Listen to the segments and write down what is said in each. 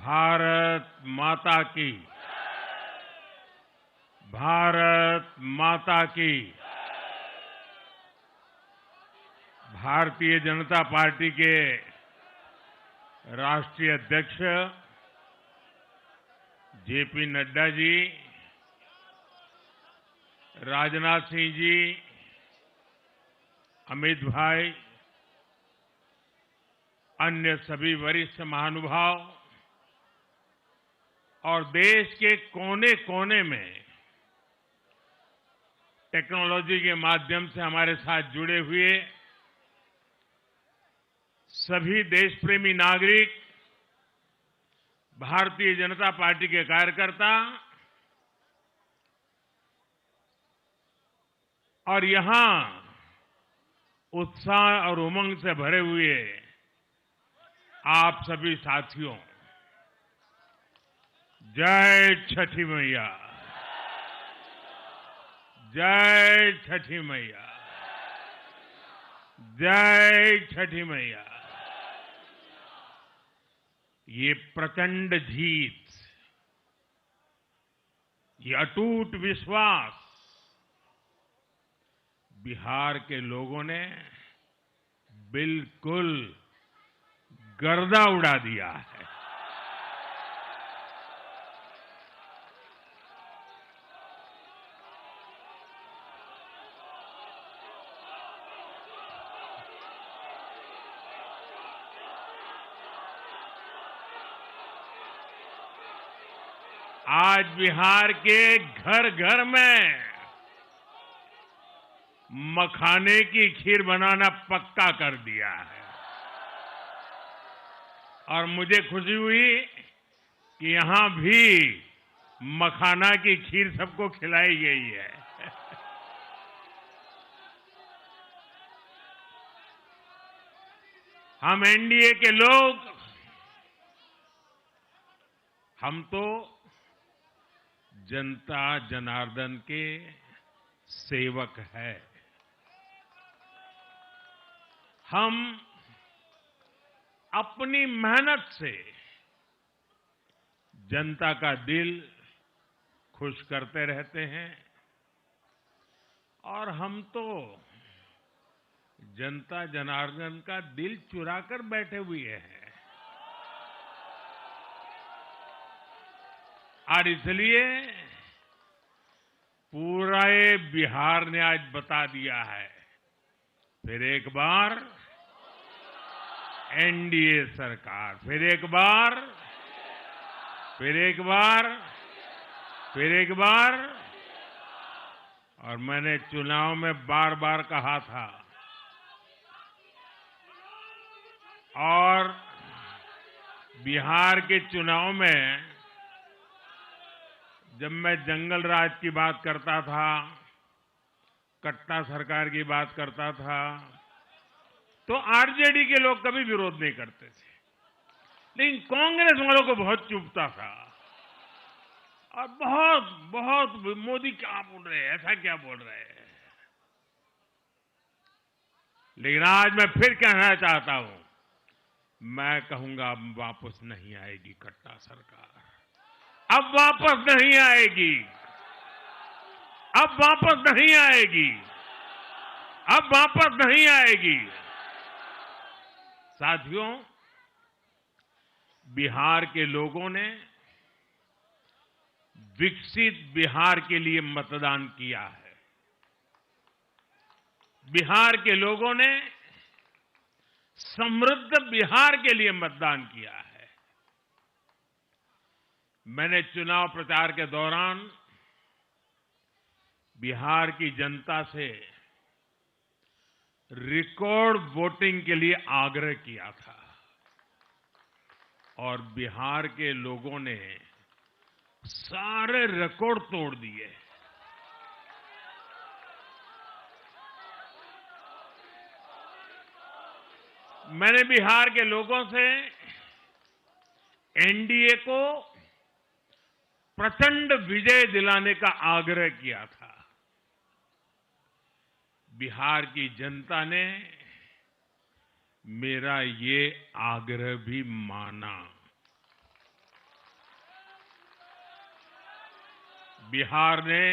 भारत माता की। भारत माता की। भारतीय जनता पार्टी के राष्ट्रीय अध्यक्ष जेपी नड्डा जी, राजनाथ सिंह जी, अमित भाई, अन्य सभी वरिष्ठ महानुभाव और देश के कोने कोने में टेक्नोलॉजी के माध्यम से हमारे साथ जुड़े हुए सभी देशप्रेमी नागरिक, भारतीय जनता पार्टी के कार्यकर्ता और यहां उत्साह और उमंग से भरे हुए आप सभी साथियों, जय छठी मैया। जय छठी मैया। जय छठी मैया। ये प्रचंड जीत, ये अटूट विश्वास बिहार के लोगों ने बिल्कुल गर्दा उड़ा दिया है। आज बिहार के घर घर में मखाने की खीर बनाना पक्का कर दिया है और मुझे खुशी हुई कि यहां भी मखाना की खीर सबको खिलाई गई है। हम एनडीए के लोग, हम तो जनता जनार्दन के सेवक है। हम अपनी मेहनत से जनता का दिल खुश करते रहते हैं और हम तो जनता जनार्दन का दिल चुरा कर बैठे हुए हैं। और इसलिए पूरा ये बिहार ने आज बता दिया है, फिर एक बार एनडीए सरकार, फिर एक बार, फिर एक बार, फिर एक बार। और मैंने चुनाव में बार बार कहा था और बिहार के चुनाव में जब मैं जंगल राज की बात करता था, कट्टा सरकार की बात करता था, तो आरजेडी के लोग कभी विरोध नहीं करते थे, लेकिन कांग्रेस वालों को बहुत चुभता था और बहुत बहुत मोदी क्या बोल रहे हैं, ऐसा क्या बोल रहे हैं। लेकिन आज मैं फिर कहना चाहता हूं, मैं कहूंगा अब वापस नहीं आएगी कट्टा सरकार, अब वापस नहीं आएगी, अब वापस नहीं आएगी, अब वापस नहीं आएगी। साथियों, बिहार के लोगों ने विकसित बिहार के लिए मतदान किया है। बिहार के लोगों ने समृद्ध बिहार के लिए मतदान किया है। मैंने चुनाव प्रचार के दौरान बिहार की जनता से रिकॉर्ड वोटिंग के लिए आग्रह किया था और बिहार के लोगों ने सारे रिकॉर्ड तोड़ दिए। मैंने बिहार के लोगों से एनडीए को प्रचंड विजय दिलाने का आग्रह किया था। बिहार की जनता ने मेरा ये आग्रह भी माना। बिहार ने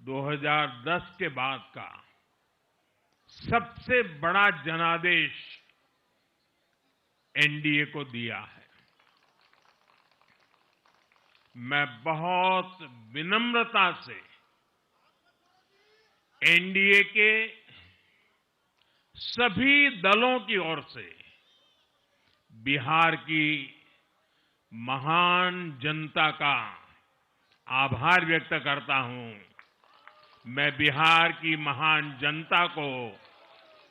2010 के बाद का सबसे बड़ा जनादेश एनडीए को दिया है। मैं बहुत विनम्रता से एनडीए के सभी दलों की ओर से बिहार की महान जनता का आभार व्यक्त करता हूं। मैं बिहार की महान जनता को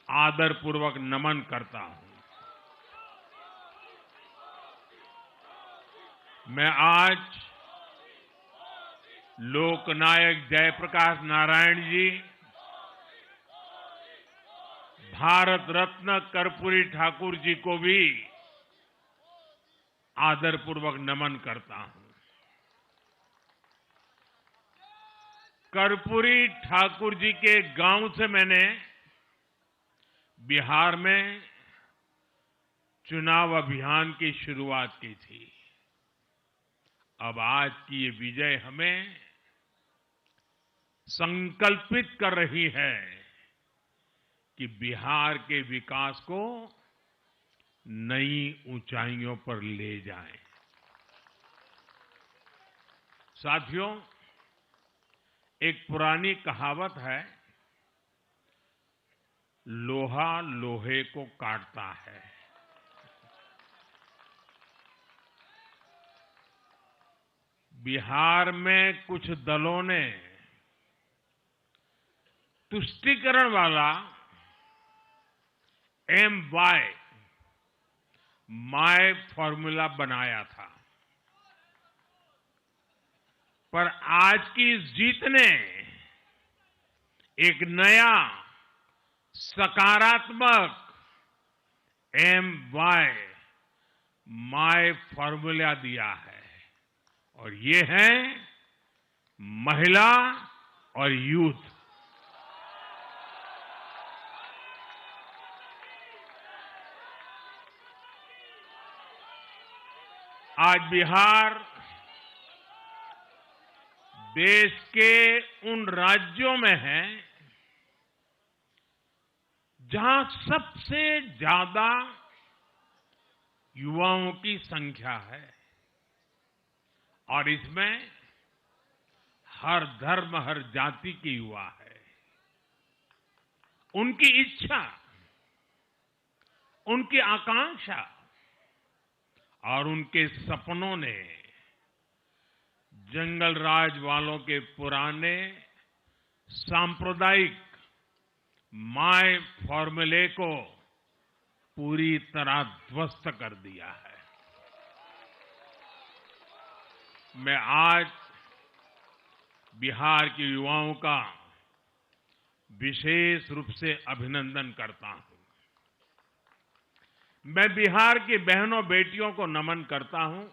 आदरपूर्वक नमन करता हूं। मैं आज लोकनायक जयप्रकाश नारायण जी, भारत रत्न कर्पूरी ठाकुर जी को भी आदरपूर्वक नमन करता हूं। कर्पूरी ठाकुर जी के गांव से मैंने बिहार में चुनाव अभियान की शुरुआत की थी। अब आज की ये विजय हमें संकल्पित कर रही है कि बिहार के विकास को नई ऊंचाइयों पर ले जाएं। साथियों, एक पुरानी कहावत है, लोहा लोहे को काटता है। बिहार में कुछ दलों ने तुष्टीकरण वाला माय फॉर्मूला बनाया था, पर आज की इस जीत ने एक नया सकारात्मक माय फॉर्मूला दिया है, और ये है महिला और यूथ। आज बिहार देश के उन राज्यों में है जहां सबसे ज्यादा युवाओं की संख्या है, और इसमें हर धर्म, हर जाति के युवा है। उनकी इच्छा, उनकी आकांक्षा और उनके सपनों ने जंगल राज वालों के पुराने सांप्रदायिक माय फॉर्मूले को पूरी तरह ध्वस्त कर दिया है। मैं आज बिहार के युवाओं का विशेष रूप से अभिनंदन करता हूं। मैं बिहार की बहनों बेटियों को नमन करता हूं।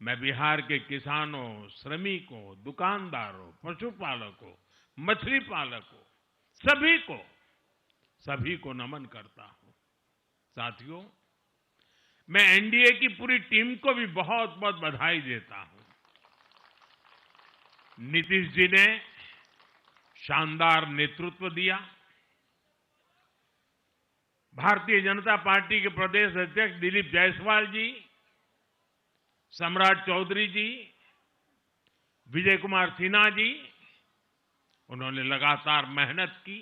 मैं बिहार के किसानों, श्रमिकों, दुकानदारों, पशुपालकों, मछली पालकों, सभी को नमन करता हूं। साथियों, मैं एनडीए की पूरी टीम को भी बहुत बहुत बधाई देता हूं। नीतीश जी ने शानदार नेतृत्व दिया। भारतीय जनता पार्टी के प्रदेश अध्यक्ष दिलीप जायसवाल जी, सम्राट चौधरी जी, विजय कुमार सिन्हा जी, उन्होंने लगातार मेहनत की।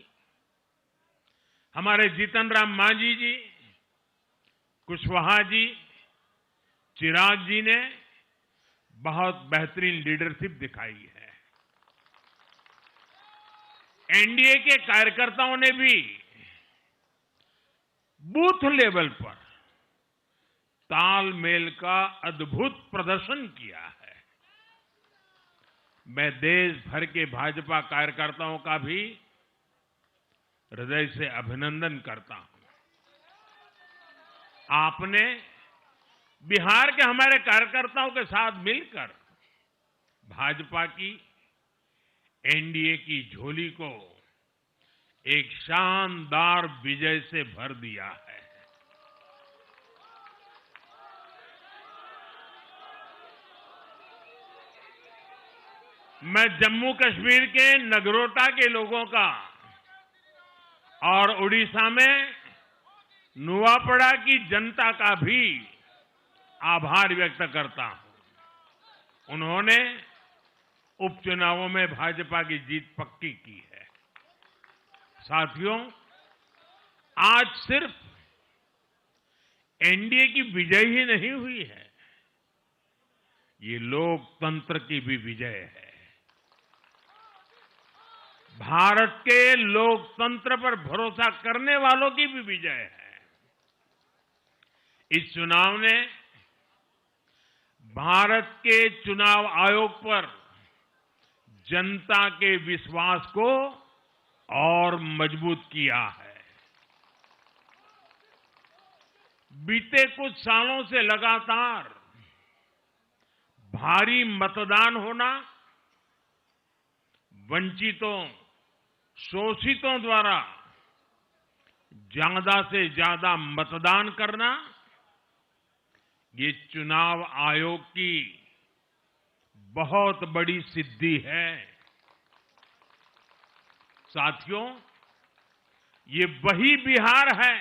हमारे जीतन राम मांझी जी, कुशवाहा जी, चिराग जी ने बहुत बेहतरीन लीडरशिप दिखाई है। एनडीए के कार्यकर्ताओं ने भी बूथ लेवल पर तालमेल का अद्भुत प्रदर्शन किया है। मैं देश भर के भाजपा कार्यकर्ताओं का भी हृदय से अभिनंदन करता हूं। आपने बिहार के हमारे कार्यकर्ताओं के साथ मिलकर भाजपा की एनडीए की झोली को एक शानदार विजय से भर दिया है। मैं जम्मू कश्मीर के नगरोटा के लोगों का और उड़ीसा में नुआपड़ा की जनता का भी आभार व्यक्त करता हूं। उन्होंने उपचुनावों में भाजपा की जीत पक्की की है। साथियों, आज सिर्फ एनडीए की विजय ही नहीं हुई है, ये लोकतंत्र की भी विजय है। भारत के लोकतंत्र पर भरोसा करने वालों की भी विजय है। इस चुनाव ने भारत के चुनाव आयोग पर जनता के विश्वास को और मजबूत किया है। बीते कुछ सालों से लगातार भारी मतदान होना, वंचितों, शोषितों द्वारा ज्यादा से ज्यादा मतदान करना, ये चुनाव आयोग की बहुत बड़ी सिद्धि है। साथियों, ये वही बिहार है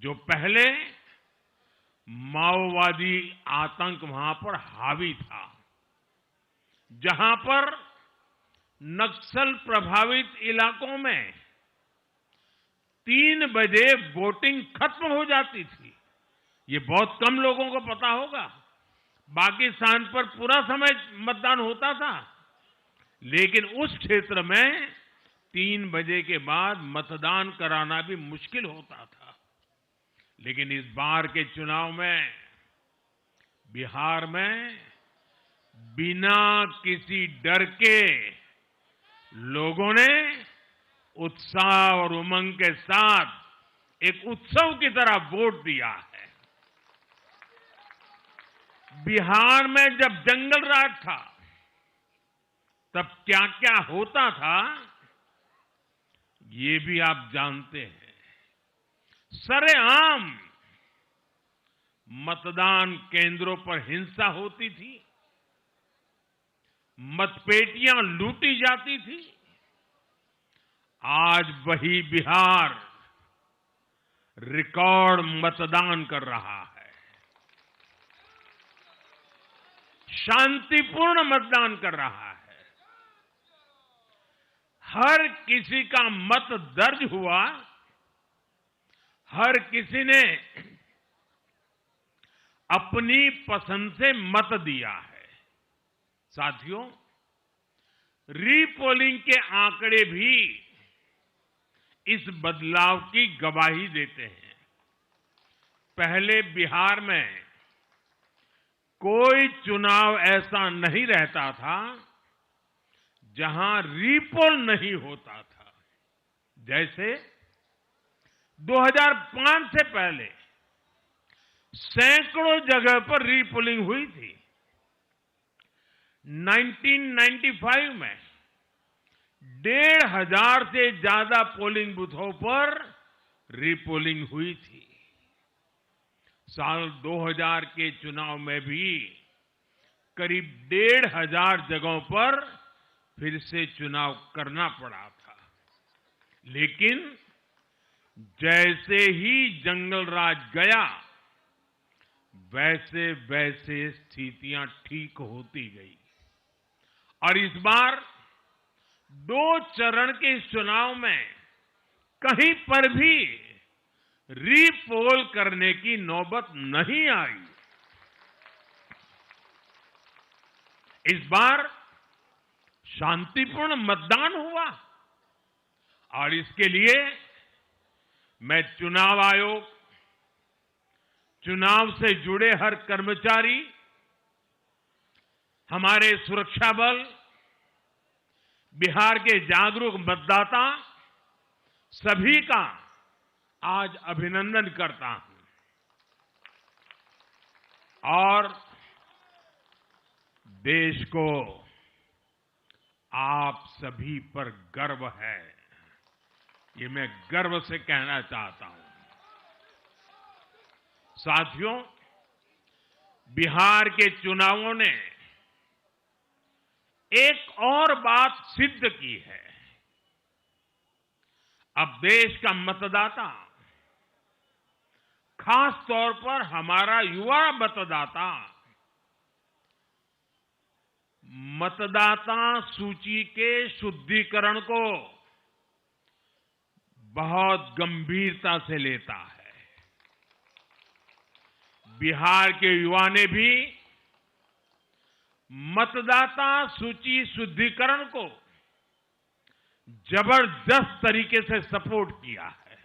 जो पहले माओवादी आतंक वहां पर हावी था, जहां पर नक्सल प्रभावित इलाकों में 3 बजे वोटिंग खत्म हो जाती थी। ये बहुत कम लोगों को पता होगा। बाकी स्थान पर पूरा समय मतदान होता था, लेकिन उस क्षेत्र में 3 बजे के बाद मतदान कराना भी मुश्किल होता था। लेकिन इस बार के चुनाव में बिहार में बिना किसी डर के लोगों ने उत्साह और उमंग के साथ एक उत्सव की तरह वोट दिया है। बिहार में जब जंगल राज था, तब क्या क्या होता था, ये भी आप जानते हैं। सरेआम मतदान केंद्रों पर हिंसा होती थी, मतपेटियां लूटी जाती थी। आज वही बिहार रिकॉर्ड मतदान कर रहा है, शांतिपूर्ण मतदान कर रहा है। हर किसी का मत दर्ज हुआ, हर किसी ने अपनी पसंद से मत दिया है। साथियों, रीपोलिंग के आंकड़े भी इस बदलाव की गवाही देते हैं। पहले बिहार में कोई चुनाव ऐसा नहीं रहता था जहां रीपोल नहीं होता था। जैसे 2005 से पहले सैकड़ों जगह पर रीपोलिंग हुई थी। 1995 में 1,500 से ज्यादा पोलिंग बूथों पर रीपोलिंग हुई थी। साल 2000 के चुनाव में भी करीब 1,500 जगहों पर फिर से चुनाव करना पड़ा था। लेकिन जैसे ही जंगल राज गया, वैसे वैसे स्थितियां ठीक होती गई और इस बार 2 चरण के इस चुनाव में कहीं पर भी रीपोल करने की नौबत नहीं आई। इस बार शांतिपूर्ण मतदान हुआ और इसके लिए मैं चुनाव आयोग, चुनाव से जुड़े हर कर्मचारी, हमारे सुरक्षा बल, बिहार के जागरूक मतदाता, सभी का आज अभिनंदन करता हूं और देश को आप सभी पर गर्व है, ये मैं गर्व से कहना चाहता हूं। साथियों, बिहार के चुनावों ने एक और बात सिद्ध की है। अब देश का मतदाता, खास तौर पर हमारा युवा मतदाता, मतदाता सूची के शुद्धिकरण को बहुत गंभीरता से लेता है। बिहार के युवा ने भी मतदाता सूची शुद्धिकरण को जबरदस्त तरीके से सपोर्ट किया है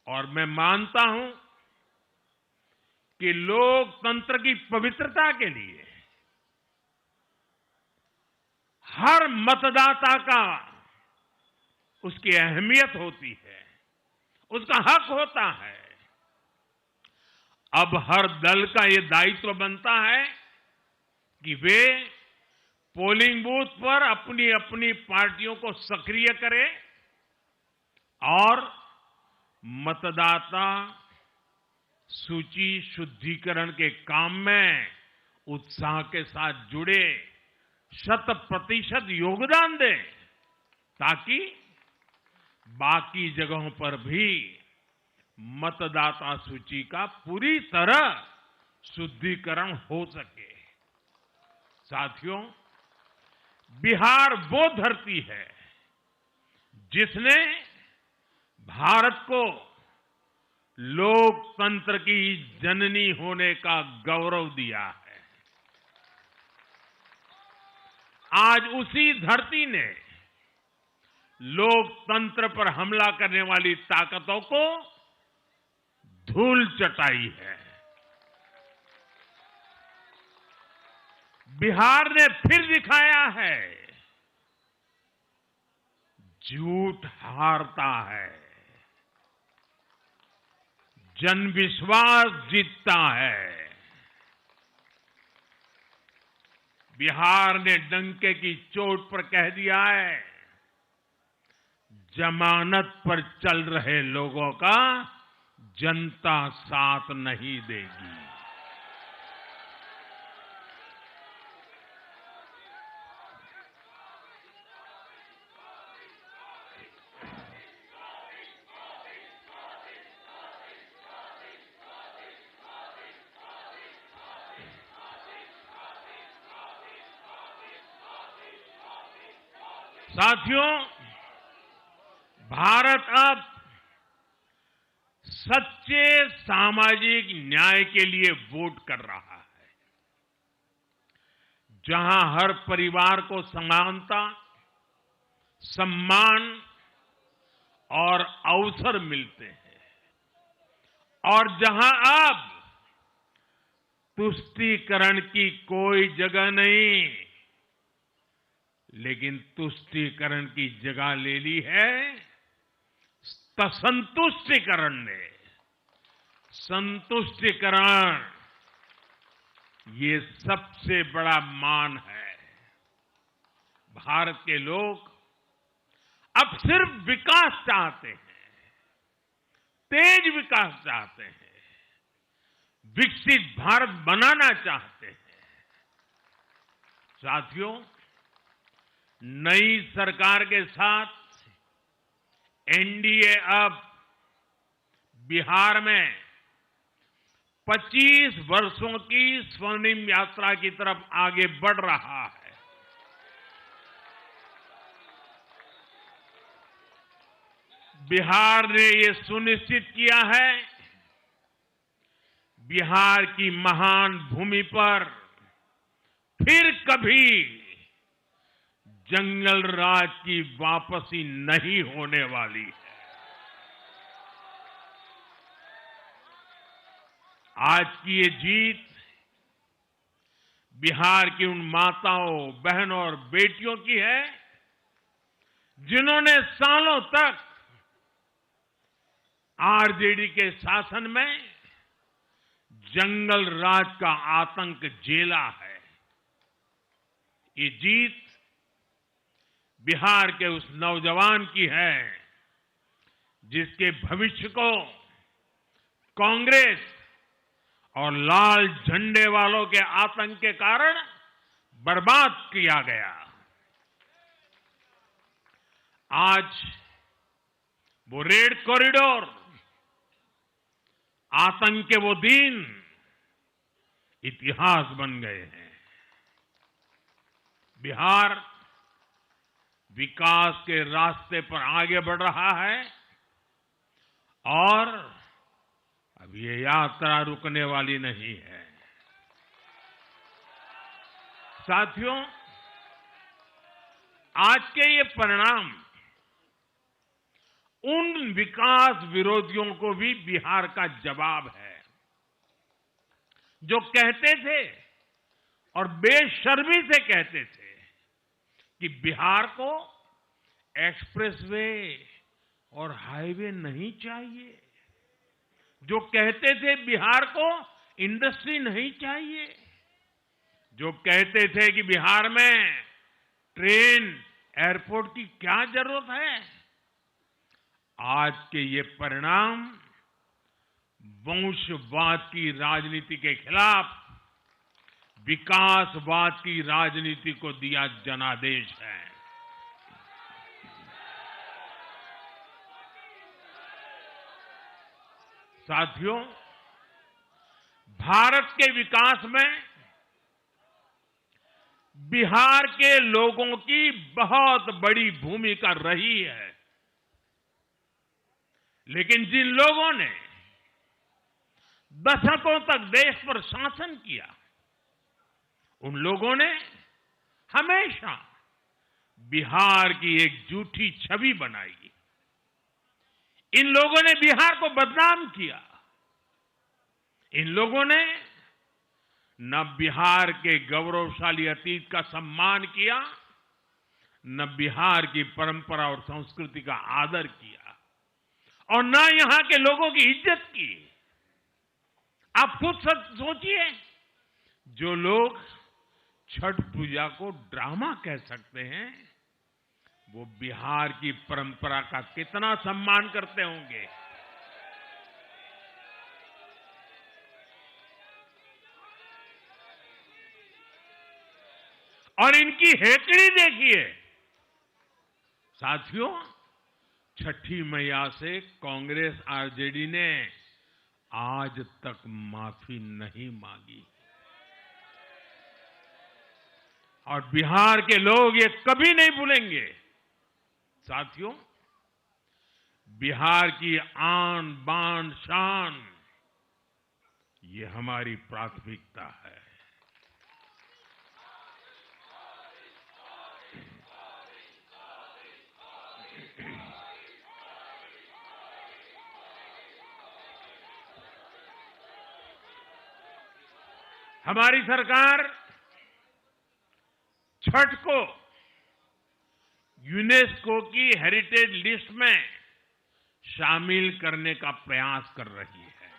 और मैं मानता हूं कि लोकतंत्र की पवित्रता के लिए हर मतदाता का उसकी अहमियत होती है, उसका हक होता है। अब हर दल का ये दायित्व बनता है कि वे पोलिंग बूथ पर अपनी अपनी पार्टियों को सक्रिय करें और मतदाता सूची शुद्धिकरण के काम में उत्साह के साथ जुड़े, 100% योगदान दें, ताकि बाकी जगहों पर भी मतदाता सूची का पूरी तरह शुद्धिकरण हो सके। साथियों, बिहार वो धरती है जिसने भारत को लोकतंत्र की जननी होने का गौरव दिया है। आज उसी धरती ने लोकतंत्र पर हमला करने वाली ताकतों को धूल चटाई है। बिहार ने फिर दिखाया है, झूठ हारता है, जनविश्वास जीतता है। बिहार ने डंके की चोट पर कह दिया है, जमानत पर चल रहे लोगों का जनता साथ नहीं देगी। साथियों, भारत अब सच्चे सामाजिक न्याय के लिए वोट कर रहा है, जहां हर परिवार को समानता, सम्मान और अवसर मिलते हैं और जहां अब तुष्टीकरण की कोई जगह नहीं, लेकिन तुष्टीकरण की जगह ले ली है संतुष्टीकरण ने। संतुष्टीकरण ये सबसे बड़ा मान है। भारत के लोग अब सिर्फ विकास चाहते हैं, तेज विकास चाहते हैं, विकसित भारत बनाना चाहते हैं। साथियों, नई सरकार के साथ एनडीए अब बिहार में 25 वर्षों की स्वर्णिम यात्रा की तरफ आगे बढ़ रहा है। बिहार ने ये सुनिश्चित किया है, बिहार की महान भूमि पर फिर कभी जंगल राज की वापसी नहीं होने वाली है। आज की ये जीत बिहार की उन माताओं, बहनों और बेटियों की है जिन्होंने सालों तक आरजेडी के शासन में जंगल राज का आतंक झेला है। ये जीत बिहार के उस नौजवान की है जिसके भविष्य को कांग्रेस और लाल झंडे वालों के आतंक के कारण बर्बाद किया गया। आज वो रेड कॉरिडोर, आतंक के वो दिन इतिहास बन गए हैं। बिहार विकास के रास्ते पर आगे बढ़ रहा है और अब ये यात्रा रुकने वाली नहीं है। साथियों, आज के ये परिणाम उन विकास विरोधियों को भी बिहार का जवाब है जो कहते थे और बेशर्मी से कहते थे कि बिहार को एक्सप्रेसवे और हाईवे नहीं चाहिए, जो कहते थे बिहार को इंडस्ट्री नहीं चाहिए, जो कहते थे कि बिहार में ट्रेन एयरपोर्ट की क्या जरूरत है। आज के ये परिणाम वंशवाद की राजनीति के खिलाफ विकासवाद की राजनीति को दिया जनादेश है। साथियों, भारत के विकास में बिहार के लोगों की बहुत बड़ी भूमिका रही है, लेकिन जिन लोगों ने दशकों तक देश पर शासन किया, उन लोगों ने हमेशा बिहार की एक झूठी छवि बनाई। इन लोगों ने बिहार को बदनाम किया। इन लोगों ने न बिहार के गौरवशाली अतीत का सम्मान किया, न बिहार की परंपरा और संस्कृति का आदर किया और न यहां के लोगों की इज्जत की। आप खुद सोचिए, जो लोग छठ पूजा को ड्रामा कह सकते हैं, वो बिहार की परंपरा का कितना सम्मान करते होंगे। और इनकी हेकड़ी देखिए। साथियों, छठी मैया से कांग्रेस आरजेडी ने आज तक माफी नहीं मांगी और बिहार के लोग ये कभी नहीं भूलेंगे। साथियों, बिहार की आन बान शान ये हमारी प्राथमिकता है। हमारी सरकार छठ को यूनेस्को की हेरिटेज लिस्ट में शामिल करने का प्रयास कर रही है।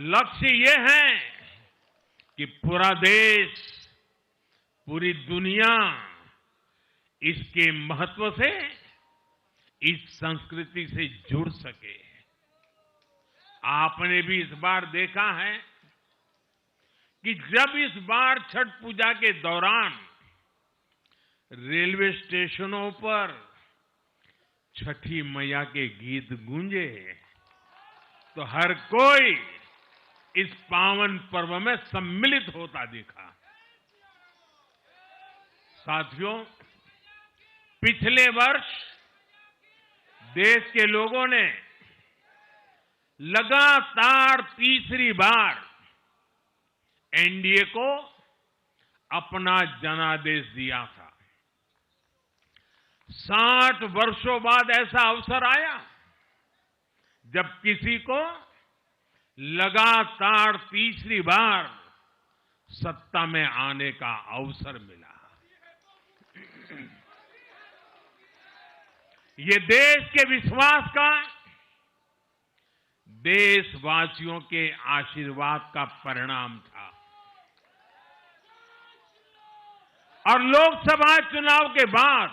लक्ष्य ये है कि पूरा देश, पूरी दुनिया इसके महत्व से, इस संस्कृति से जुड़ सके। आपने भी इस बार देखा है कि जब इस बार छठ पूजा के दौरान रेलवे स्टेशनों पर छठी मैया के गीत गूंजे, तो हर कोई इस पावन पर्व में सम्मिलित होता दिखा। साथियों, पिछले वर्ष देश के लोगों ने लगातार तीसरी बार एनडीए को अपना जनादेश दिया था। 60 वर्षों बाद ऐसा अवसर आया जब किसी को लगातार तीसरी बार सत्ता में आने का अवसर मिला। ये देश के विश्वास का, देशवासियों के आशीर्वाद का परिणाम था। और लोकसभा चुनाव के बाद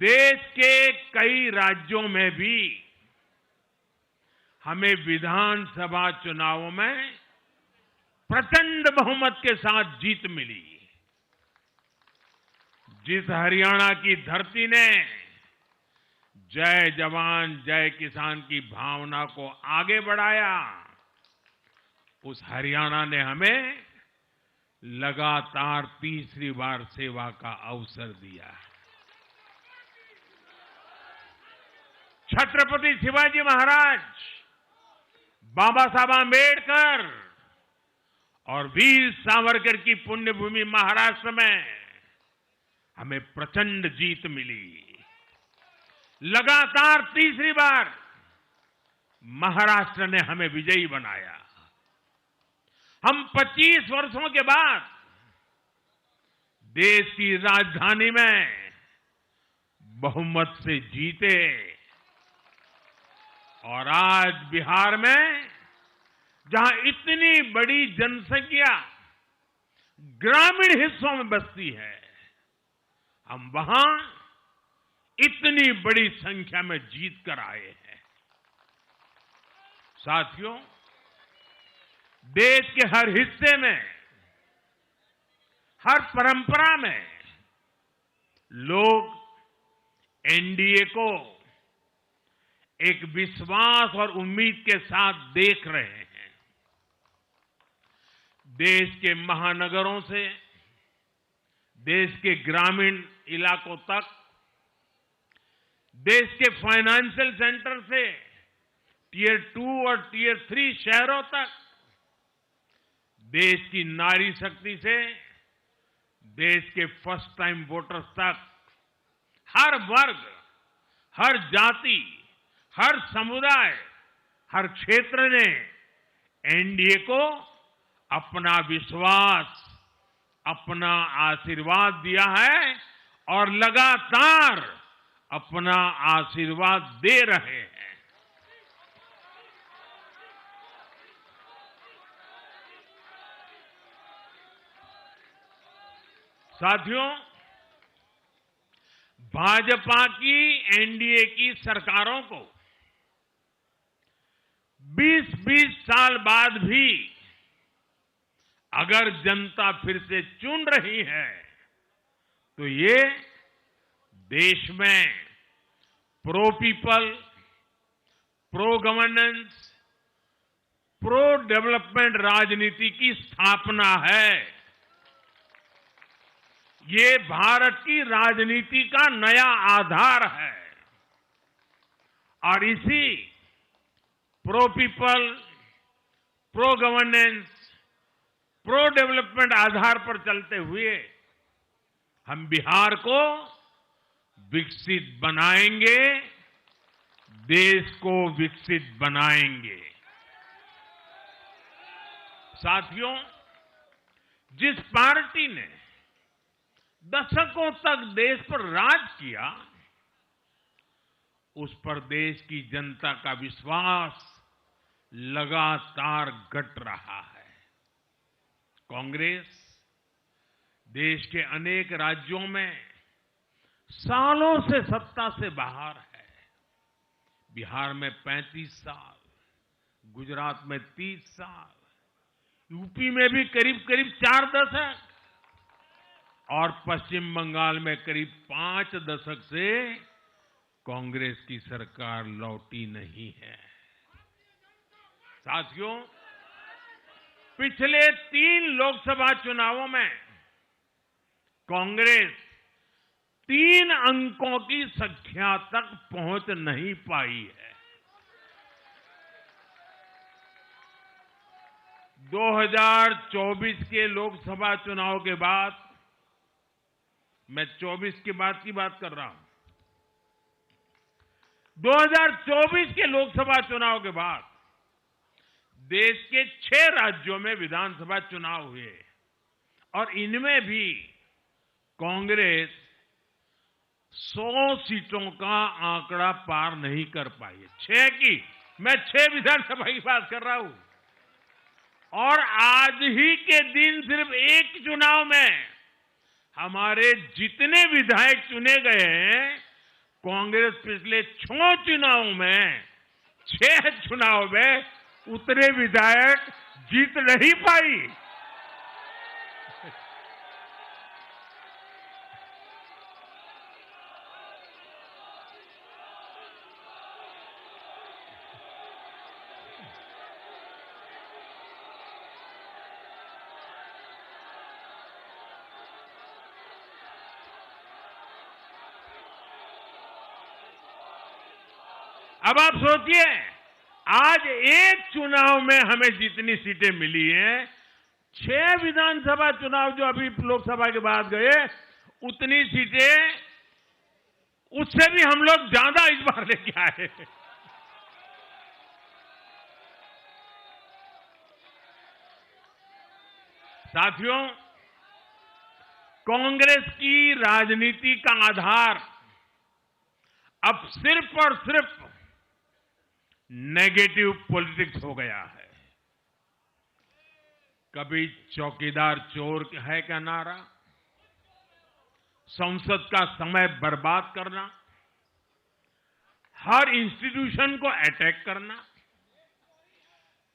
देश के कई राज्यों में भी हमें विधानसभा चुनावों में प्रचंड बहुमत के साथ जीत मिली। जिस हरियाणा की धरती ने जय जवान जय किसान की भावना को आगे बढ़ाया, उस हरियाणा ने हमें लगातार तीसरी बार सेवा का अवसर दिया। छत्रपति शिवाजी महाराज, बाबा साहब आंबेडकर और वीर सावरकर की पुण्यभूमि महाराष्ट्र में हमें प्रचंड जीत मिली। लगातार तीसरी बार महाराष्ट्र ने हमें विजयी बनाया। हम 25 वर्षों के बाद देश की राजधानी में बहुमत से जीते और आज बिहार में जहां इतनी बड़ी जनसंख्या ग्रामीण हिस्सों में बसती है, हम वहां इतनी बड़ी संख्या में जीत कर आए हैं। साथियों, देश के हर हिस्से में, हर परंपरा में लोग एनडीए को एक विश्वास और उम्मीद के साथ देख रहे हैं। देश के महानगरों से देश के ग्रामीण इलाकों तक, देश के फाइनेंशियल सेंटर से टियर 2 और टियर 3 शहरों तक, देश की नारी शक्ति से देश के फर्स्ट टाइम वोटर्स तक, हर वर्ग, हर जाति, हर समुदाय, हर क्षेत्र ने एनडीए को अपना विश्वास, अपना आशीर्वाद दिया है और लगातार अपना आशीर्वाद दे रहे हैं। साथियों, भाजपा की एनडीए की सरकारों को 20-20 साल बाद भी अगर जनता फिर से चुन रही है तो ये देश में pro people, pro governance, pro development राजनीति की स्थापना है। ये भारत की राजनीति का नया आधार है और इसी pro people, pro governance, pro development आधार पर चलते हुए हम बिहार को विकसित बनाएंगे, देश को विकसित बनाएंगे। साथियों, जिस पार्टी ने दशकों तक देश पर राज किया, उस पर देश की जनता का विश्वास लगातार घट रहा है। कांग्रेस देश के अनेक राज्यों में सालों से सत्ता से बाहर है। बिहार में 35 साल, गुजरात में 30 साल, यूपी में भी करीब 4 दशक और पश्चिम बंगाल में करीब 5 दशक से कांग्रेस की सरकार लौटी नहीं है। साथियों, पिछले 3 लोकसभा चुनावों में कांग्रेस 3 अंकों की संख्या तक पहुंच नहीं पाई है। 2024 के लोकसभा चुनाव के बाद, मैं 24 की बात कर रहा हूं, 2024 के लोकसभा चुनाव के बाद देश के 6 राज्यों में विधानसभा चुनाव हुए और इनमें भी कांग्रेस 100 सीटों का आंकड़ा पार नहीं कर पाई है। 6 की, मैं 6 विधानसभा की बात कर रहा हूं और आज ही के दिन सिर्फ एक चुनाव में हमारे जितने विधायक चुने गए हैं, कांग्रेस पिछले 6 चुनावों में 6 चुनाव में उतने विधायक जीत नहीं पाई। अब आप सोचिए, आज एक चुनाव में हमें जितनी सीटें मिली हैं, 6 विधानसभा चुनाव जो अभी लोकसभा के बाद गए, उतनी सीटें, उससे भी हम लोग ज्यादा इस बार लेके आए। साथियों, कांग्रेस की राजनीति का आधार अब सिर्फ और सिर्फ नेगेटिव पॉलिटिक्स हो गया है। कभी चौकीदार चोर है का नारा, संसद का समय बर्बाद करना, हर इंस्टीट्यूशन को अटैक करना,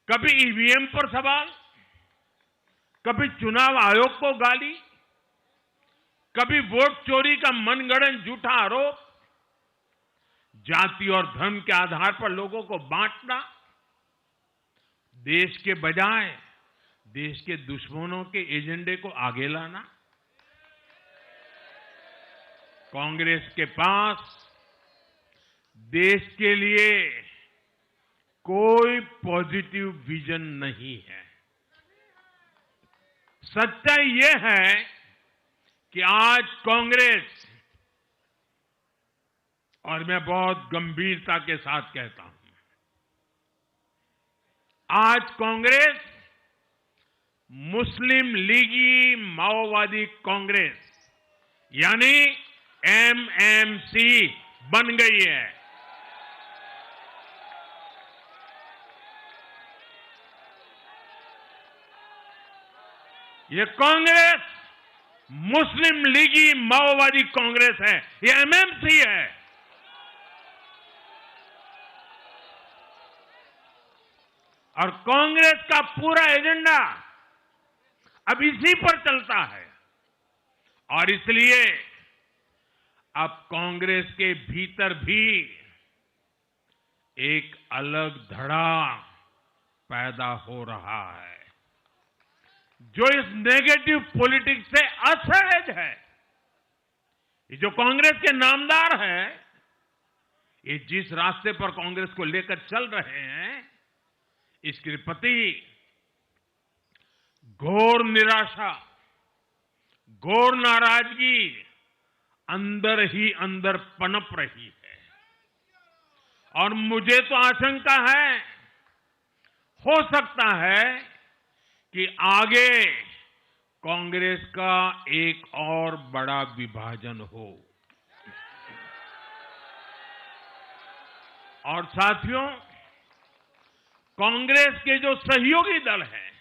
कभी ईवीएम पर सवाल, कभी चुनाव आयोग को गाली, कभी वोट चोरी का मनगढ़ंत झूठा आरोप, जाति और धर्म के आधार पर लोगों को बांटना, देश के बजाय देश के दुश्मनों के एजेंडे को आगे लाना। कांग्रेस के पास देश के लिए कोई पॉजिटिव विजन नहीं है। सच्चाई यह है कि आज कांग्रेस, और मैं बहुत गंभीरता के साथ कहता हूं, आज कांग्रेस मुस्लिम लीगी माओवादी कांग्रेस यानी एमएमसी बन गई है। ये कांग्रेस मुस्लिम लीगी माओवादी कांग्रेस है, ये एमएमसी है। और कांग्रेस का पूरा एजेंडा अब इसी पर चलता है। और इसलिए अब कांग्रेस के भीतर भी एक अलग धड़ा पैदा हो रहा है, जो इस नेगेटिव पॉलिटिक्स से असहज है। ये जो कांग्रेस के नामदार है, ये जिस रास्ते पर कांग्रेस को लेकर चल रहे हैं, इसके प्रति घोर निराशा, घोर नाराजगी अंदर ही अंदर पनप रही है। और मुझे तो आशंका है, हो सकता है कि आगे कांग्रेस का एक और बड़ा विभाजन हो। और साथियों, कांग्रेस के जो सहयोगी दल हैं,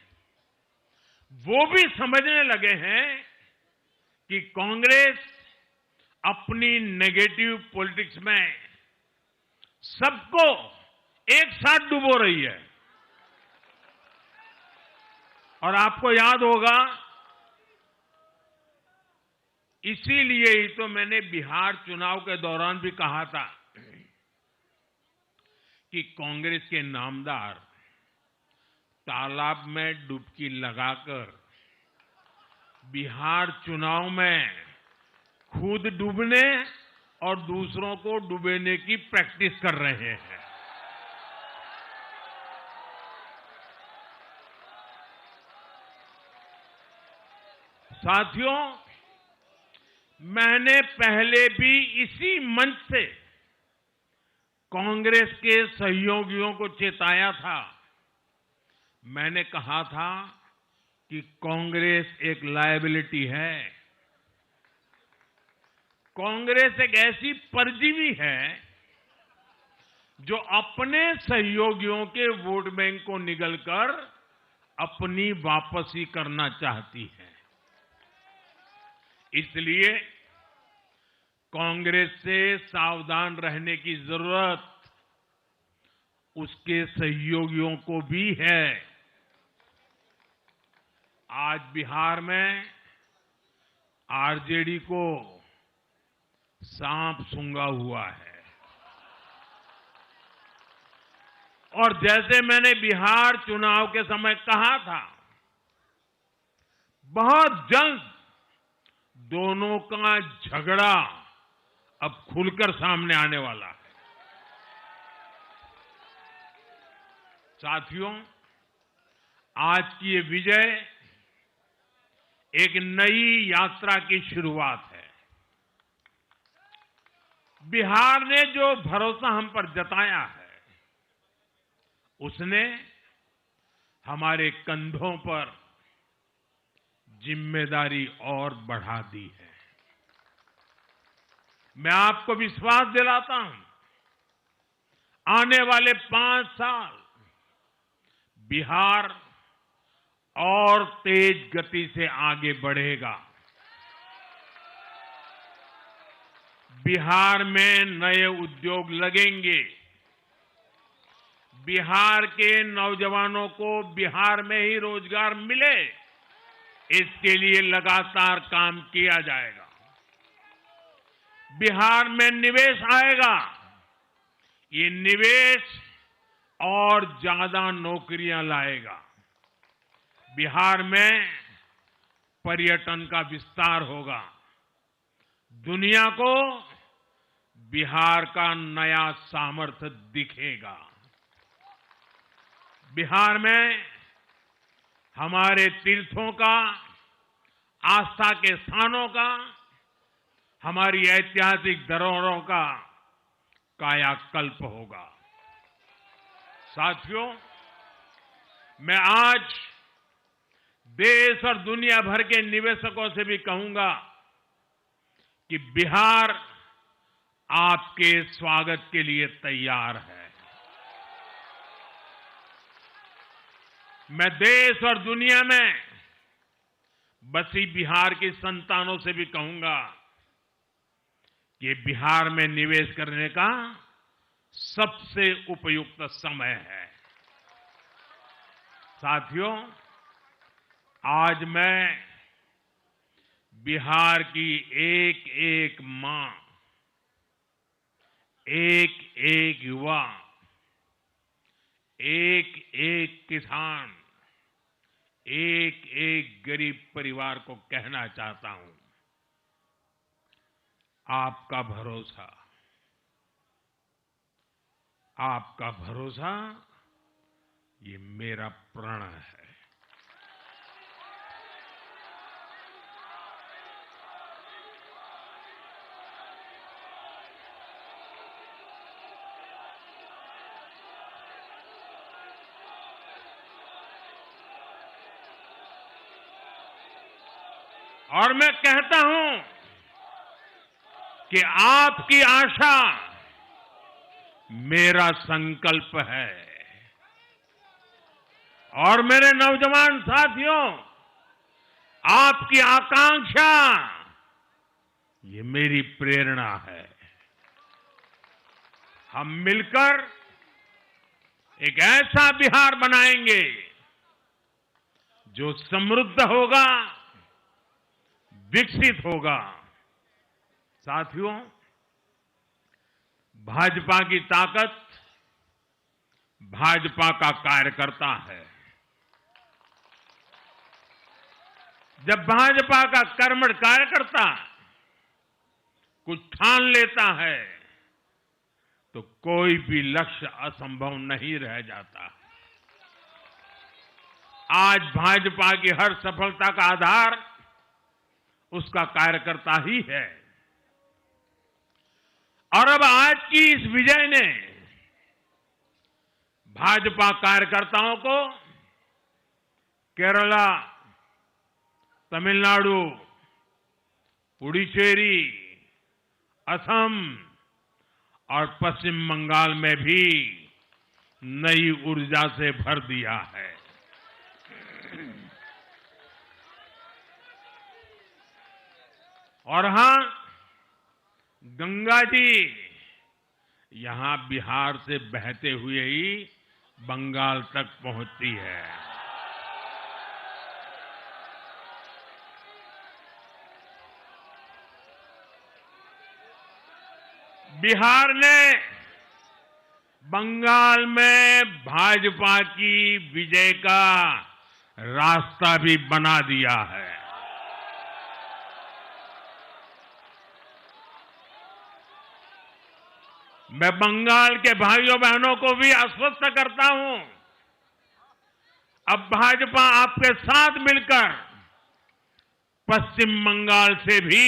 वो भी समझने लगे हैं कि कांग्रेस अपनी नेगेटिव पॉलिटिक्स में सबको एक साथ डुबो रही है। और आपको याद होगा, इसीलिए ही तो मैंने बिहार चुनाव के दौरान भी कहा था कि कांग्रेस के नामदार तालाब में डुबकी लगाकर बिहार चुनाव में खुद डूबने और दूसरों को डुबेने की प्रैक्टिस कर रहे हैं। साथियों, मैंने पहले भी इसी मंच से कांग्रेस के सहयोगियों को चेताया था। मैंने कहा था कि कांग्रेस एक लायबिलिटी है, कांग्रेस एक ऐसी परजीवी है जो अपने सहयोगियों के वोट बैंक को निगलकर अपनी वापसी करना चाहती है। इसलिए कांग्रेस से सावधान रहने की जरूरत उसके सहयोगियों को भी है। आज बिहार में आरजेडी को सांप सूंघा हुआ है। और जैसे मैंने बिहार चुनाव के समय कहा था, बहुत जल्द दोनों का झगड़ा अब खुलकर सामने आने वाला है। साथियों, आज की ये विजय एक नई यात्रा की शुरुआत है। बिहार ने जो भरोसा हम पर जताया है, उसने हमारे कंधों पर जिम्मेदारी और बढ़ा दी है। मैं आपको विश्वास दिलाता हूं, आने वाले 5 साल बिहार और तेज गति से आगे बढ़ेगा। बिहार में नए उद्योग लगेंगे। बिहार के नौजवानों को बिहार में ही रोजगार मिले, इसके लिए लगातार काम किया जाएगा। बिहार में निवेश आएगा। ये निवेश और ज्यादा नौकरियां लाएगा। बिहार में पर्यटन का विस्तार होगा। दुनिया को बिहार का नया सामर्थ्य दिखेगा। बिहार में हमारे तीर्थों का, आस्था के स्थानों का, हमारी ऐतिहासिक धरोहरों का कायाकल्प होगा। साथियों, मैं आज देश और दुनिया भर के निवेशकों से भी कहूंगा कि बिहार आपके स्वागत के लिए तैयार है। मैं देश और दुनिया में बसी बिहार की संतानों से भी कहूंगा कि बिहार में निवेश करने का सबसे उपयुक्त समय है। साथियों, आज मैं बिहार की एक एक मां, एक एक युवा, एक एक किसान, एक एक गरीब परिवार को कहना चाहता हूं, आपका भरोसा, आपका भरोसा ये मेरा प्रण है। और मैं कहता हूं कि आपकी आशा मेरा संकल्प है। और मेरे नौजवान साथियों, आपकी आकांक्षा ये मेरी प्रेरणा है। हम मिलकर एक ऐसा बिहार बनाएंगे जो समृद्ध होगा, विकसित होगा। साथियों, भाजपा की ताकत भाजपा का कार्यकर्ता है। जब भाजपा का कर्मठ कार्यकर्ता कुछ ठान लेता है तो कोई भी लक्ष्य असंभव नहीं रह जाता। आज भाजपा की हर सफलता का आधार उसका कार्यकर्ता ही है। और अब आज की इस विजय ने भाजपा कार्यकर्ताओं को केरला, तमिलनाडु, पुडुचेरी, असम और पश्चिम बंगाल में भी नई ऊर्जा से भर दिया है। और हां, गंगा जी यहां बिहार से बहते हुए ही बंगाल तक पहुंचती है। बिहार ने बंगाल में भाजपा की विजय का रास्ता भी बना दिया है। मैं बंगाल के भाइयों बहनों को भी आश्वस्त करता हूं अब भाजपा आपके साथ मिलकर पश्चिम बंगाल से भी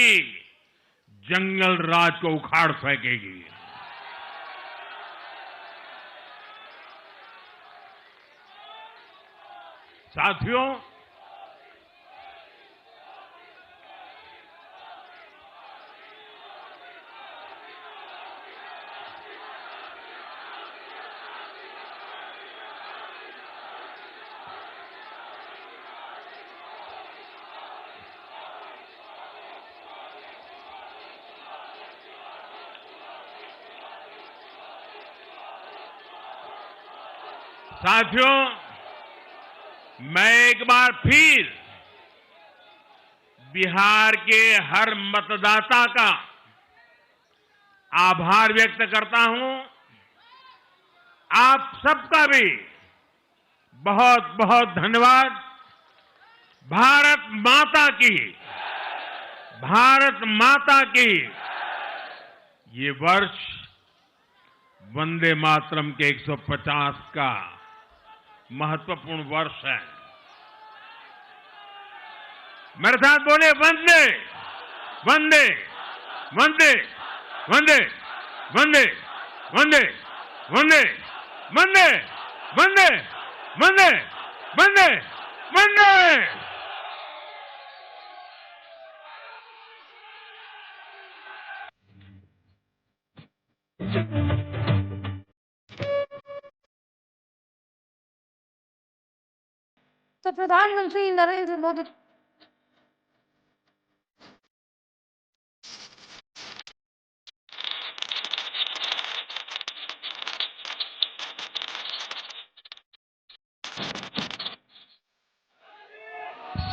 जंगल राज को उखाड़ फेंकेगी। साथियों, मैं एक बार फिर बिहार के हर मतदाता का आभार व्यक्त करता हूं। आप सबका भी बहुत बहुत धन्यवाद। भारत माता की ये वर्ष वंदे मातरम के 150 का महत्वपूर्ण वर्ष है। मेरे साथ बोले वंदे वंदे वंदे वंदे वंदे वंदे वंदे वंदे वंदे वंदे वंदे वंदे। तो प्रधानमंत्री नरेंद्र मोदी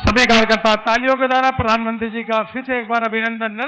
सभी कार्यकर्ता तालियों के द्वारा प्रधानमंत्री जी का फिर से एक बार अभिनंदन।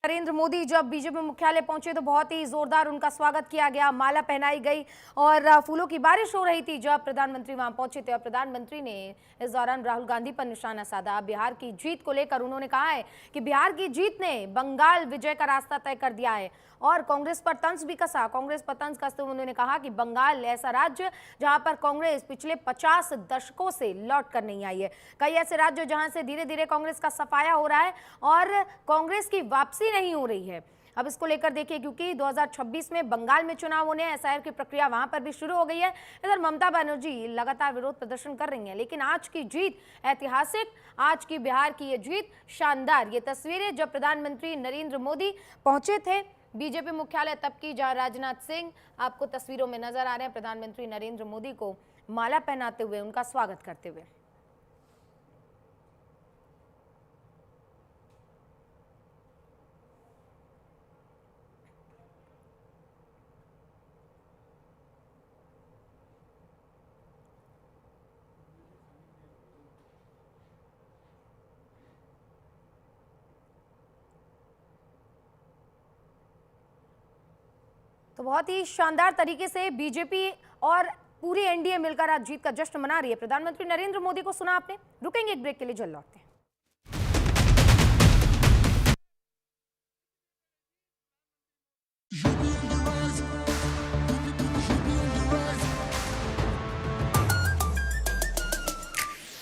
नरेंद्र मोदी जब बीजेपी मुख्यालय पहुंचे तो बहुत ही जोरदार उनका स्वागत किया गया, माला पहनाई गई और फूलों की बारिश हो रही थी जब प्रधानमंत्री वहां पहुंचे थे। और प्रधानमंत्री ने इस दौरान राहुल गांधी पर निशाना साधा। बिहार की जीत को लेकर उन्होंने कहा है कि बिहार की जीत ने बंगाल विजय का रास्ता तय कर दिया है और कांग्रेस पर तंज भी कसा। कांग्रेस पर तंज कसते हुए उन्होंने कहा कि बंगाल ऐसा राज्य जहां पर कांग्रेस पिछले 50 दशकों से लौट कर नहीं आई है। कई ऐसे राज्य जहां से धीरे धीरे कांग्रेस का सफाया हो रहा है और कांग्रेस की वापसी नहीं हो रही है। अब इसको लेकर देखिए, क्योंकि 2026 में बंगाल में चुनाव होने, एसआईआर की प्रक्रिया वहां पर भी शुरू हो गई है। इधर ममता बनर्जी लगातार विरोध प्रदर्शन कर रही हैं, लेकिन आज की जीत ऐतिहासिक, आज की बिहार की ये जीत शानदार। ये तस्वीरें जब प्रधानमंत्री नरेंद्र मोदी पहुंचे थे बीजेपी मुख्यालय तब की, जहां राजनाथ सिंह आपको तस्वीरों में नजर आ रहे हैं प्रधानमंत्री नरेंद्र मोदी को माला पहनाते हुए, उनका स्वागत करते हुए। तो बहुत ही शानदार तरीके से बीजेपी और पूरी एनडीए मिलकर आज जीत का जश्न मना रही है। प्रधानमंत्री नरेंद्र मोदी को सुना आपने। रुकेंगे एक ब्रेक के लिए, जल्द लौटते हैं।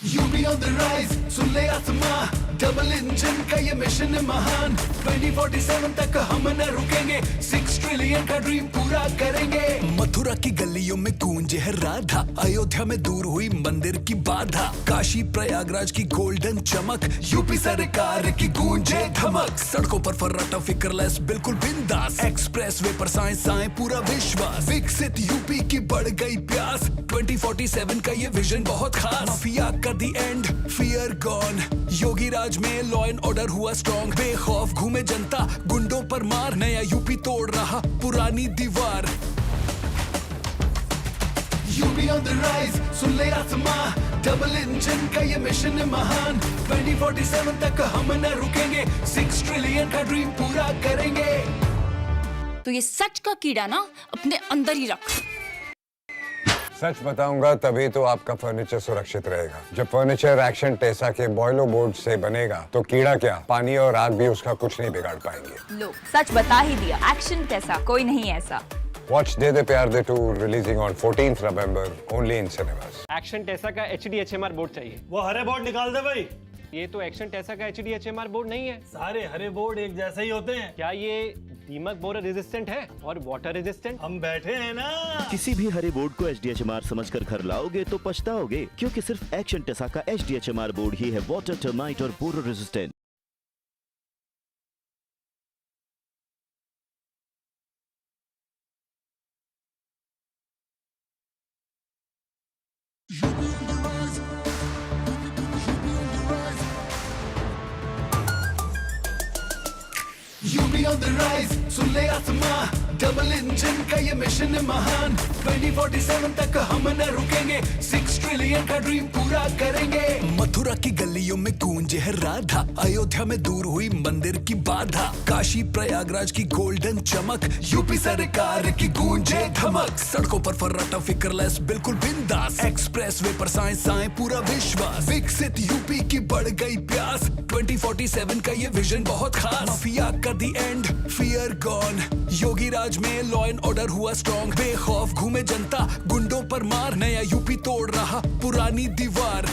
यूपी ऑन द राइज, सुन ले आसमां, डबल इंजन का ये मिशन है महान। 2047 तक हम न रुकेंगे, 6 ट्रिलियन का ड्रीम पूरा करेंगे। मथुरा की गलियों में गूंजे है राधा, अयोध्या में दूर हुई मंदिर की बाधा, काशी प्रयागराज की गोल्डन चमक, यूपी सरकार की गूंजे धमक। सड़कों पर फर्राटा फिक्रलेस बिल्कुल बिंदास, एक्सप्रेस वे पर साएं पूरा विश्वास। विकसित यूपी की बढ़ गई प्यास, 2047 का ये विजन बहुत खास। माफिया का दी एंड, फियर गॉन, योगी राज में लॉ एंड ऑर्डर हुआ स्ट्रॉन्ग। बेखौफ घूमे जनता, गुंडों पर मार, नया यूपी तोड़ रहा पुरानी दीवार। यूपी ऑन द राइज, सुन ले आसमां, डबल इंजन का ये मिशन है महान। 2047 तक हम न रुकेंगे, 6 ट्रिलियन का ड्रीम पूरा करेंगे। तो ये सच का कीड़ा ना अपने अंदर ही रख। सच बताऊंगा तभी तो आपका फर्नीचर सुरक्षित रहेगा। जब फर्नीचर एक्शन टेसा के बॉयलो बोर्ड से बनेगा तो कीड़ा क्या, पानी और आग भी उसका कुछ नहीं बिगाड़ पाएंगे। लो, सच बता ही दिया। एक्शन टेसा, कोई नहीं ऐसा। Watch De De Pyar De 2 releasing on 14th November only in cinemas. Action Tesa का HDHMR बोर्ड चाहिए। वो हरे बोर्ड निकाल दे भाई। ये तो एक्शन टेसा का HDHMR बोर्ड नहीं है। सारे हरे बोर्ड एक जैसे ही होते हैं। क्या ये दीमक बोरर रेजिस्टेंट है और वाटर रेजिस्टेंट? हम बैठे हैं ना। किसी भी हरे बोर्ड को HDHMR समझकर घर लाओगे तो पछताओगे, क्योंकि सिर्फ एक्शन टेसा का HDHMR बोर्ड ही है वाटर, टर्माइट और borer resistant. UP on the rise, सुन ले आसमां, डबल इंजन का ये मिशन है महान। 2047 तक हम न रुकेंगे, 6 ट्रिलियन का ड्रीम पूरा करेंगे। मथुरा की गलियों में गूंजे है राधा, अयोध्या में दूर हुई मंदिर की बाधा, काशी प्रयागराज की गोल्डन चमक, यूपी सरकार की गूंजे धमक। सड़कों पर फर्राटा फिक्रलेस बिल्कुल बिंदास, एक्सप्रेस वे पर साए पूरा विश्वास। विकसित यूपी की बढ़ गई प्यास, 2047 का ये विजन बहुत खास। माफिया का दी एंड, फियर गॉन, योगी राज में लॉ एंड ऑर्डर हुआ स्ट्रॉन्ग। बेखौफ घूमे जनता, गुंडों पर मार, नया यूपी तोड़ रहा पुरानी दीवार।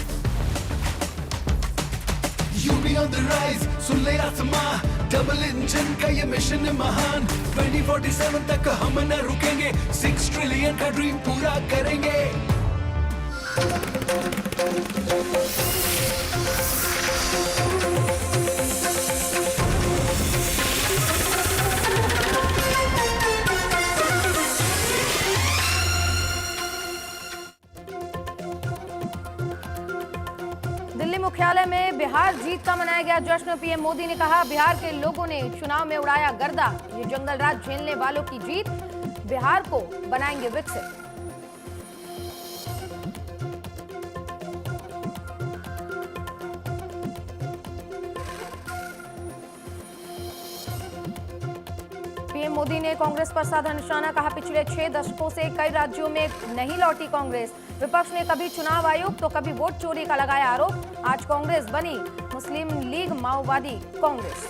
यूपी ऑन द राइज, सुन ले आसमां, डबल इंजन का ये मिशन है महान। 2047 तक हम न रुकेंगे, 6 ट्रिलियन का ड्रीम पूरा करेंगे। दिल्ली मुख्यालय में बिहार जीत का मनाया गया जश्न। पीएम मोदी ने कहा, बिहार के लोगों ने चुनाव में उड़ाया गर्दा, ये जंगल राज झेलने वालों की जीत, बिहार को बनाएंगे विकसित। पीएम मोदी ने कांग्रेस पर साधा निशाना, कहा पिछले 6 दशकों से कई राज्यों में नहीं लौटी कांग्रेस। विपक्ष ने कभी चुनाव आयोग तो कभी वोट चोरी का लगाया आरोप। आज कांग्रेस बनी मुस्लिम लीग माओवादी कांग्रेस।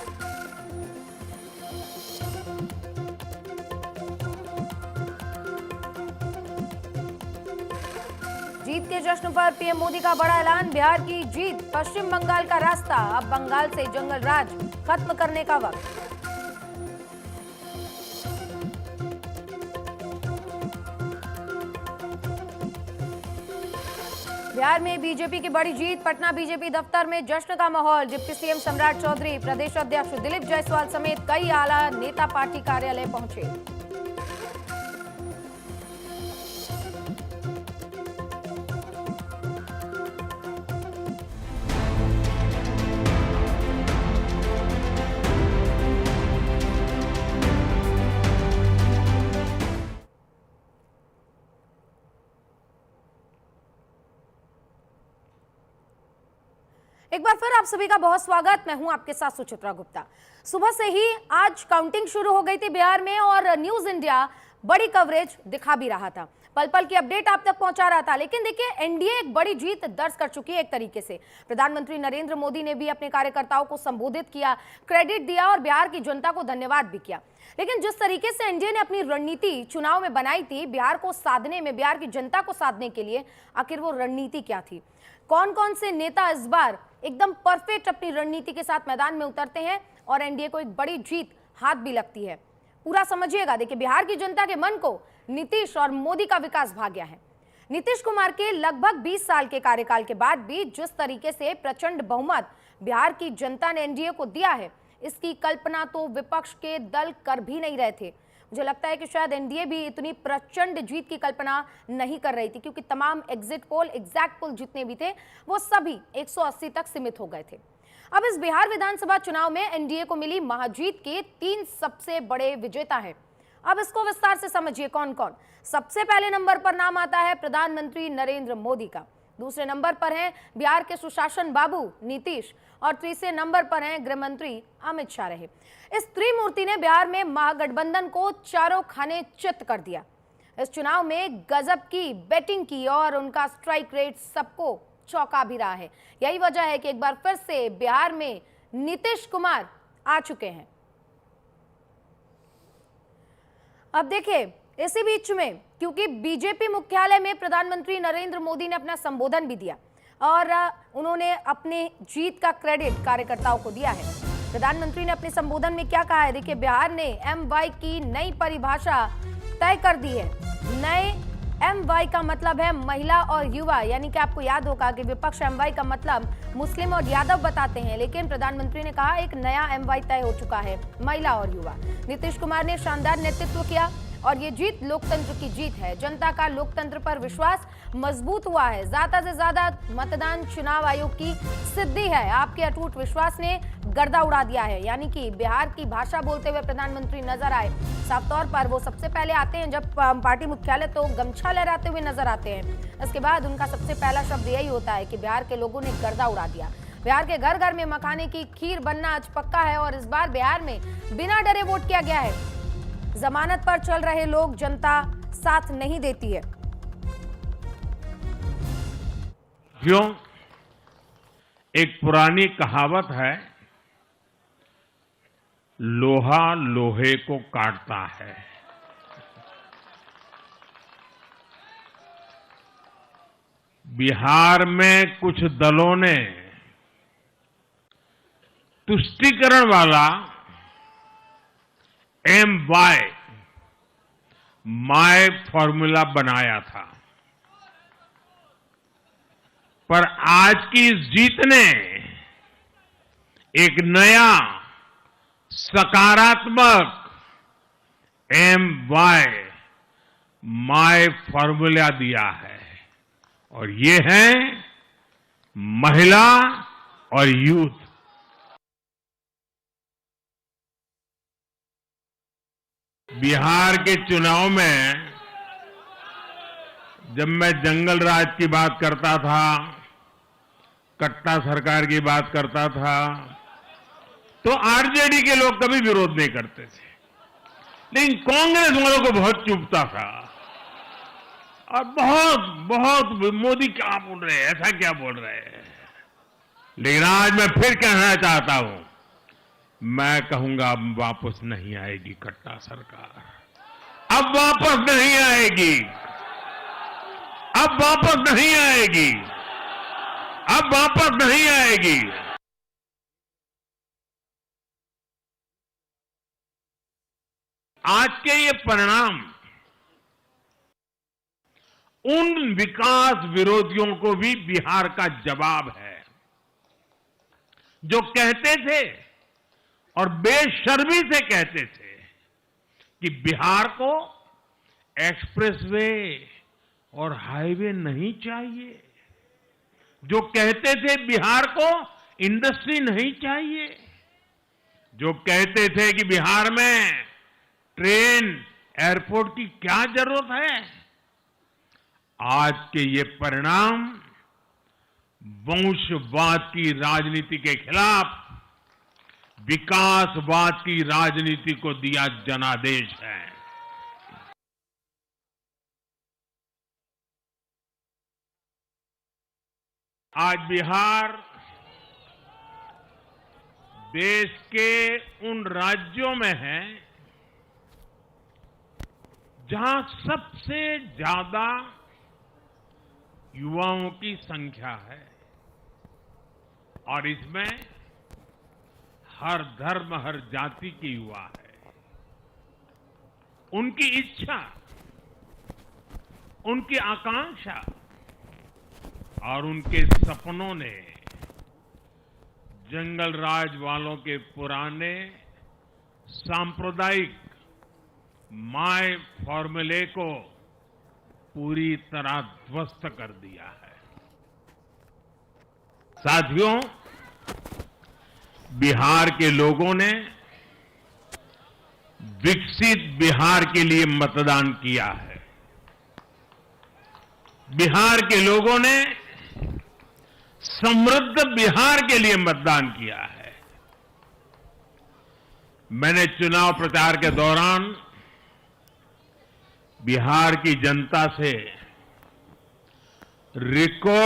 जीत के जश्न पर पीएम मोदी का बड़ा ऐलान, बिहार की जीत पश्चिम बंगाल का रास्ता, अब बंगाल से जंगल राज खत्म करने का वक्त। बिहार में बीजेपी की बड़ी जीत, पटना बीजेपी दफ्तर में जश्न का माहौल। डिप्टी सीएम सम्राट चौधरी, प्रदेश अध्यक्ष दिलीप जायसवाल समेत कई आला नेता पार्टी कार्यालय पहुंचे। एक बार फिर आप सभी का बहुत स्वागत। मैं हूं आपके साथ सुचित्रा गुप्ता। सुबह से ही आज काउंटिंग शुरू हो गई थी बिहार में और न्यूज इंडिया बड़ी कवरेज दिखा भी रहा था, पल पल की अपडेट आप तक पहुंचा रहा था। लेकिन देखिए, एनडीए एक बड़ी जीत दर्ज कर चुकी है एक तरीके से। प्रधानमंत्री नरेंद्र मोदी ने भी अपने कार्यकर्ताओं को संबोधित किया, क्रेडिट दिया और बिहार की जनता को धन्यवाद भी किया। लेकिन जिस तरीके से एनडीए ने अपनी रणनीति चुनाव में बनाई थी बिहार को साधने में, बिहार की जनता को साधने के लिए, आखिर वो रणनीति क्या थी? कौन कौन से नेता इस बार एकदम परफेक्ट अपनी रणनीति के साथ मैदान में उतरते हैं और एनडीए को एक बड़ी जीत हाथ भी लगती है? पूरा समझिएगा। देखिए, बिहार की जनता के मन को नीतीश और मोदी का विकास भा गया है। नीतीश कुमार के लगभग 20 साल के कार्यकाल के बाद भी जिस तरीके से प्रचंड बहुमत बिहार की जनता ने एनडीए को दिया है, इसकी कल्पना तो विपक्ष के दल कर भी नहीं रहे थे। मुझे लगता है कि शायद एनडीए भी इतनी प्रचंड जीत की कल्पना नहीं कर रही थी, क्योंकि तमाम एग्जिट पोल, एग्जैक्ट पोल जितने भी थे वो सभी 180 तक सीमित हो गए थे। अब इस बिहार विधानसभा चुनाव में एनडीए को मिली महाजीत के 3 सबसे बड़े विजेता हैं। अब इसको विस्तार से समझिए कौन कौन। सबसे पहले नंबर पर नाम आता है प्रधानमंत्री नरेंद्र मोदी का, दूसरे नंबर पर हैं बिहार के सुशासन बाबू नीतीश और तीसरे नंबर पर हैं गृह मंत्री अमित शाह रहे। इस त्रिमूर्ति ने बिहार में महागठबंधन को चारों खाने चित कर दिया। इस चुनाव में गजब की बैटिंग की और उनका स्ट्राइक रेट सबको चौंका भी रहा है। यही वजह है कि एक बार फिर से बिहार में नीतीश कुमार आ चुके हैं। अब देखिए, इसी बीच में क्योंकि बीजेपी मुख्यालय में प्रधानमंत्री नरेंद्र मोदी ने अपना संबोधन भी दिया और उन्होंने अपने जीत का क्रेडिट कार्यकर्ताओं को दिया है। प्रधानमंत्री ने अपने संबोधन में क्या कहा है, देखिए। बिहार ने MY की नई परिभाषा तय कर दी है। नए MY का मतलब है महिला और युवा, यानी कि आपको याद होगा कि विपक्ष MY का मतलब मुस्लिम और यादव बताते हैं, लेकिन प्रधानमंत्री ने कहा एक नया MY तय हो चुका है, महिला और युवा। नीतीश कुमार ने शानदार नेतृत्व किया और ये जीत लोकतंत्र की जीत है। जनता का लोकतंत्र पर विश्वास मजबूत हुआ है। ज्यादा से ज्यादा मतदान चुनाव आयोग की सिद्धि है। आपके अटूट विश्वास ने गर्दा उड़ा दिया है। यानी कि बिहार की भाषा बोलते हुए प्रधानमंत्री नजर आए। साफ तौर पर वो सबसे पहले आते हैं जब पार्टी मुख्यालय तो गमछा लहराते हुए नजर आते हैं। इसके बाद उनका सबसे पहला शब्द यही होता है कि बिहार के लोगों ने गर्दा उड़ा दिया। बिहार के घर घर में मखाने की खीर बनना आज पक्का है और इस बार बिहार में बिना डरे वोट किया गया है। जमानत पर चल रहे लोग जनता साथ नहीं देती है। क्यों? एक पुरानी कहावत है, लोहा लोहे को काटता है। बिहार में कुछ दलों ने तुष्टीकरण वाला MY माय फॉर्मूला बनाया था, पर आज की इस जीत ने एक नया सकारात्मक MY माय फॉर्मूला दिया है और ये है महिला और यूथ। बिहार के चुनाव में जब मैं जंगल राज की बात करता था, कट्टा सरकार की बात करता था, तो आरजेडी के लोग कभी विरोध नहीं करते थे, लेकिन कांग्रेस वालों को बहुत चुभता था और बहुत मोदी क्या बोल रहे हैं, ऐसा क्या बोल रहे हैं। लेकिन आज मैं फिर कहना चाहता हूं, मैं कहूंगा अब वापस नहीं आएगी कट्टा सरकार, अब वापस नहीं आएगी, अब वापस नहीं आएगी, अब वापस नहीं आएगी। आज के ये परिणाम उन विकास विरोधियों को भी बिहार का जवाब है जो कहते थे और बेशर्मी से कहते थे कि बिहार को एक्सप्रेसवे और हाईवे नहीं चाहिए, जो कहते थे बिहार को इंडस्ट्री नहीं चाहिए, जो कहते थे कि बिहार में ट्रेन एयरपोर्ट की क्या जरूरत है। आज के ये परिणाम वंशवाद की राजनीति के खिलाफ विकासवाद की राजनीति को दिया जनादेश है। आज बिहार देश के उन राज्यों में है जहां सबसे ज्यादा युवाओं की संख्या है और इसमें हर धर्म हर जाति के युवा है। उनकी इच्छा, उनकी आकांक्षा और उनके सपनों ने जंगल राज वालों के पुराने सांप्रदायिक माय फॉर्मूले को पूरी तरह ध्वस्त कर दिया है। साथियों, बिहार के लोगों ने विकसित बिहार के लिए मतदान किया है। बिहार के लोगों ने समृद्ध बिहार के लिए मतदान किया है। मैंने चुनाव प्रचार के दौरान बिहार की जनता से रिकॉर्ड